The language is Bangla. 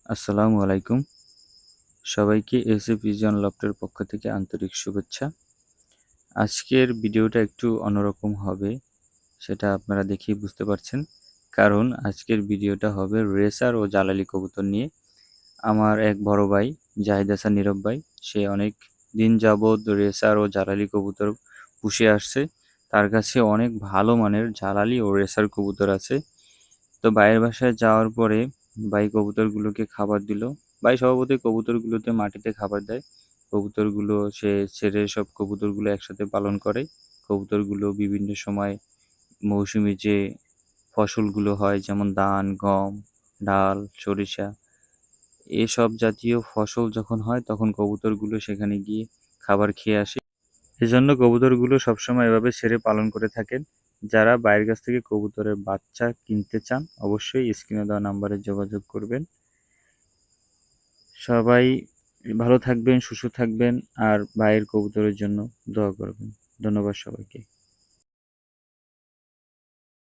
আসসালামু আলাইকুম। সবাইকে এসএ পিজন লফটের পক্ষ থেকে আন্তরিক শুভেচ্ছা। আজকের ভিডিওটা একটু অন্যরকম হবে, সেটা আপনারা দেখেই বুঝতে পারছেন। কারণ আজকের ভিডিওটা হবে রেসার ও জালালি কবুতর নিয়ে। আমার এক বড় ভাই জাহিদ হাসান নীরব ভাই, সে অনেক দিন যাবৎ রেসার ও জালালি কবুতর পুষে আসছে। তার কাছে অনেক ভালো মানের জালালি ও রেসার কবুতর আছে। তো ভাইয়ের বাসায় যাওয়ার পরে ভাই কবুতরগুলোকে খাবার দিল। ভাই স্বভাবতই কবুতরগুলোতে মাটিতে খাবার দেয়। কবুতরগুলো সে ছেড়ে সব কবুতরগুলো একসাথে পালন করে। কবুতরগুলো বিভিন্ন সময় মৌসুমী যে ফসলগুলো হয় যেমন ধান, গম, ডাল, সরিষা, এসব জাতীয় ফসল যখন হয় তখন কবুতরগুলো সেখানে গিয়ে খাবার খেয়ে আসে। এজন্য কবুতরগুলো সবসময় এভাবে ছেড়ে পালন করে থাকেন। যারা বাইরের কাছ থেকে কবুতরের বাচ্চা কিনতে চান অবশ্যই স্ক্রিনে দেওয়া নাম্বারে যোগাযোগ করবেন। সবাই ভালো থাকবেন, সুস্থ থাকবেন আর ভাইয়ের কবুতরের জন্য দোয়া করবেন। ধন্যবাদ সবাইকে।